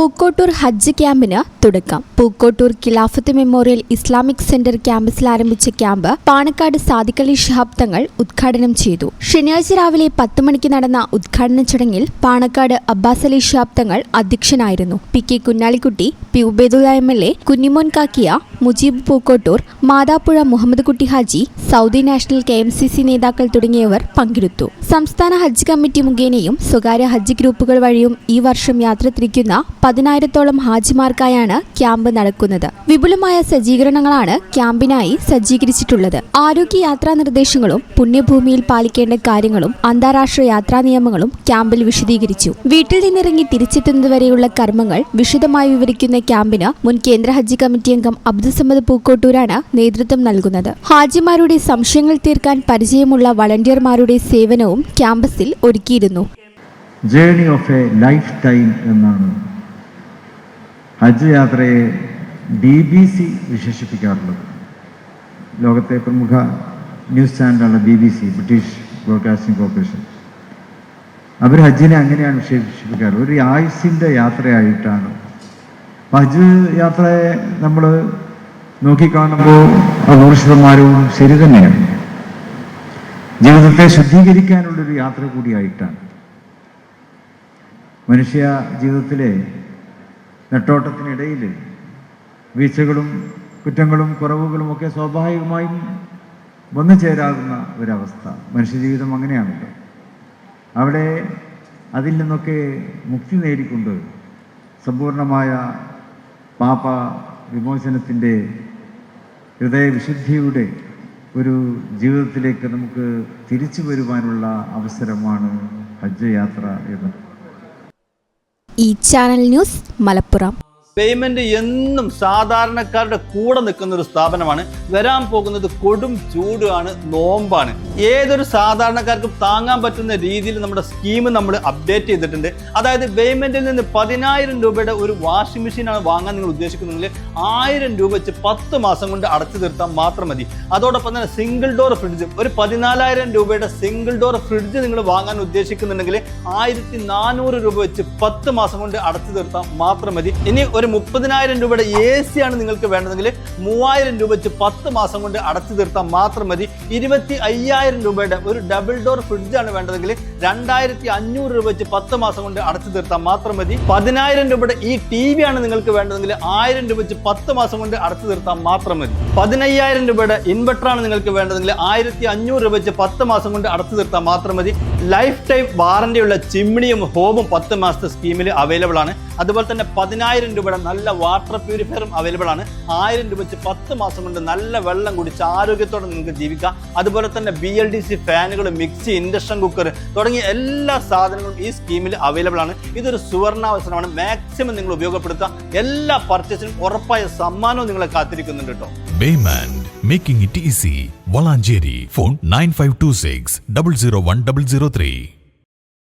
പൂക്കോട്ടൂർ ഹജ്ജ് ക്യാമ്പിന് തുടക്കം. പൂക്കോട്ടൂർ ഖിലാഫത്ത് memorial Islamic centre ക്യാമ്പസിൽ ആരംഭിച്ച ക്യാമ്പ് പാണക്കാട് സാദിഖ് അലി ശിഹാബ് തങ്ങൾ ഉദ്ഘാടനം ചെയ്തു. ശനിയാഴ്ച രാവിലെ 10 മണിക്ക് നടന്ന ഉദ്ഘാടന ചടങ്ങിൽ പാണക്കാട് അബ്ബാസ് അലി ശിഹാബ് തങ്ങൾ അധ്യക്ഷനായിരുന്നു. PK. Kunhalikutty, P. Ubaidulla MLA, Kunhimon Kakkiya, Mujeeb Pookkottur, Mathappuzha Muhammad Kutty Haji, Saudi national KMCC നേതാക്കൾ തുടങ്ങിയവർ പങ്കെടുത്തു. സംസ്ഥാന ഹജ്ജ് കമ്മിറ്റി മുഖേനയും സ്വകാര്യ ഹജ്ജ് ഗ്രൂപ്പുകൾ വഴിയും ഈ വർഷം യാത്ര തിരിക്കുന്ന 10,000-ഓളം ഹാജിമാർക്കായാണ് ക്യാമ്പ് നടക്കുന്നത്. വിപുലമായ സജ്ജീകരണങ്ങളാണ് ക്യാമ്പിനായി സജ്ജീകരിച്ചിട്ടുള്ളത്. ആരോഗ്യ യാത്രാ നിർദ്ദേശങ്ങളും പുണ്യഭൂമിയിൽ പാലിക്കേണ്ട കാര്യങ്ങളും അന്താരാഷ്ട്ര യാത്രാ നിയമങ്ങളും ക്യാമ്പിൽ വിശദീകരിച്ചു. വീട്ടിൽ നിന്നിറങ്ങി തിരിച്ചെത്തുന്നതുവരെയുള്ള കർമ്മങ്ങൾ വിശദമായി വിവരിക്കുന്ന ക്യാമ്പിന് മുൻ കേന്ദ്ര ഹജ്ജ് കമ്മിറ്റി അംഗം അബ്ദുസമദ് പൂക്കോട്ടൂരാണ് നേതൃത്വം നൽകുന്നത്. ഹാജിമാരുടെ സംശയങ്ങൾ തീർക്കാൻ പരിചയമുള്ള വളണ്ടിയർമാരുടെ സേവനവും ക്യാമ്പസിൽ ഒരുക്കിയിരുന്നു. Journey of A life time എന്നാണ് ഹജ്ജ് യാത്രയെ BBC വിശേഷിപ്പിക്കാറുള്ളത്. ലോകത്തെ പ്രമുഖ ന്യൂസ് ചാനലാണ് BBC, ബ്രിട്ടീഷ് ബ്രോഡ്കാസ്റ്റിംഗ് കോർപ്പറേഷൻ. അവർ ഹജ്ജിനെ അങ്ങനെയാണ് വിശേഷിപ്പിക്കാറ്, ഒരു ആയുസ്സിൻ്റെ യാത്രയായിട്ടാണ്. ഹജ്ജ് യാത്രയെ നമ്മൾ നോക്കിക്കാണുമ്പോൾ 100% ശരി തന്നെയാണ്. ജീവിതത്തെ ശുദ്ധീകരിക്കാനുള്ളൊരു യാത്ര കൂടിയായിട്ടാണ്. മനുഷ്യ ജീവിതത്തിലെ നെട്ടോട്ടത്തിനിടയിൽ വീഴ്ചകളും കുറ്റങ്ങളും കുറവുകളും ഒക്കെ സ്വാഭാവികമായും വന്നു ചേരാകുന്ന ഒരവസ്ഥ. മനുഷ്യജീവിതം അങ്ങനെയാണല്ലോ. അവിടെ അതിൽ നിന്നൊക്കെ മുക്തി നേടിക്കൊണ്ട് സമ്പൂർണമായ പാപ വിമോചനത്തിൻ്റെ ഹൃദയവിശുദ്ധിയുടെ ഒരു ജീവിതത്തിലേക്ക് നമുക്ക് തിരിച്ചു വരുവാനുള്ള അവസരമാണ് ഹജ്ജ് യാത്ര എന്ന്. ഈ ചാനൽ ന്യൂസ് മലപ്പുറം. പേയ്മെന്റ് എന്നും സാധാരണക്കാരുടെ കൂടെ നിൽക്കുന്ന ഒരു സ്ഥാപനമാണ്. വരാൻ പോകുന്നത് കൊടും ചൂടാണ്, നോമ്പാണ്. ഏതൊരു സാധാരണക്കാർക്കും താങ്ങാൻ പറ്റുന്ന രീതിയിൽ നമ്മുടെ സ്കീം നമ്മൾ അപ്ഡേറ്റ് ചെയ്തിട്ടുണ്ട്. അതായത് പേയ്മെന്റിൽ നിന്ന് 10,000 രൂപയുടെ ഒരു വാഷിംഗ് മെഷീനാണ് വാങ്ങാൻ നിങ്ങൾ ഉദ്ദേശിക്കുന്നെങ്കിൽ 1000 രൂപ വെച്ച് 10 മാസം കൊണ്ട് അടച്ചു തീർത്താൽ മാത്രം മതി. അതോടൊപ്പം തന്നെ സിംഗിൾ ഡോർ ഫ്രിഡ്ജ്, ഒരു 14,000 രൂപയുടെ സിംഗിൾ ഡോർ ഫ്രിഡ്ജ് നിങ്ങൾ വാങ്ങാൻ ഉദ്ദേശിക്കുന്നുണ്ടെങ്കിൽ 1,400 രൂപ വെച്ച് 10 മാസം കൊണ്ട് അടച്ചു തീർത്താൽ മാത്രം മതി. ഇനി ഒരു 30,000 രൂപയുടെ AC ആണ് നിങ്ങൾക്ക് വേണ്ടതെങ്കിൽ 3,000 രൂപ വെച്ച് 10 മാസം കൊണ്ട് അടച്ചു തീർത്താൽ മാത്രം മതി. 25,000 രൂപയുടെ ഒരു ഡബിൾ ഡോർ ഫ്രിഡ്ജാണ് വേണ്ടതെങ്കിൽ 2,500 രൂപ വെച്ച് 10 മാസം കൊണ്ട് അടച്ചു തീർത്താൽ മാത്രം മതി. 10,000 രൂപയുടെ ഈ TV ആണ് നിങ്ങൾക്ക് വേണ്ടതെങ്കിൽ 1,000 രൂപ വെച്ച് 10 മാസം കൊണ്ട് അടച്ചു തീർത്താൽ മാത്രം മതി. 15,000 രൂപയുടെ ഇൻവെർട്ടർ ആണ് നിങ്ങൾക്ക് വേണ്ടതെങ്കിൽ 1,500 രൂപ വെച്ച് 10 മാസം കൊണ്ട് അടച്ചു തീർത്താൽ മാത്രം മതി. ലൈഫ് ടൈം വാറന്റിയുള്ള ചിമ്മിണിയും ഹോമും 10 മാസത്തെ സ്കീമിൽ അവൈലബിൾ ആണ്. അതുപോലെ തന്നെ 10,000 രൂപയുടെ നല്ല വാട്ടർ പ്യൂരിഫയറും അവൈലബിൾ ആണ്. 1,000 രൂപ വെച്ച് 10 മാസം കൊണ്ട് നല്ല വെള്ളം കുടിച്ച് ആരോഗ്യത്തോടെ നിങ്ങൾക്ക് ജീവിക്കാം. അതുപോലെ തന്നെ BLDC ഫാനുകൾ, മിക്സി, ഇൻഡക്ഷൻ കുക്കർ തുടങ്ങിയ എല്ലാ സാധനങ്ങളും ഈ സ്കീമിൽ അവൈലബിൾ ആണ്. ഇതൊരു സുവർണാവസരമാണ്. മാക്സിമം നിങ്ങൾ ഉപയോഗപ്പെടുത്തുക. എല്ലാ പർച്ചേസിനും ഉറപ്പായ സമ്മാനവും നിങ്ങളെ കാത്തിരിക്കുന്നുണ്ട് കേട്ടോ. Baymand, making it easy. Valanjeri. Phone 9526 001 003.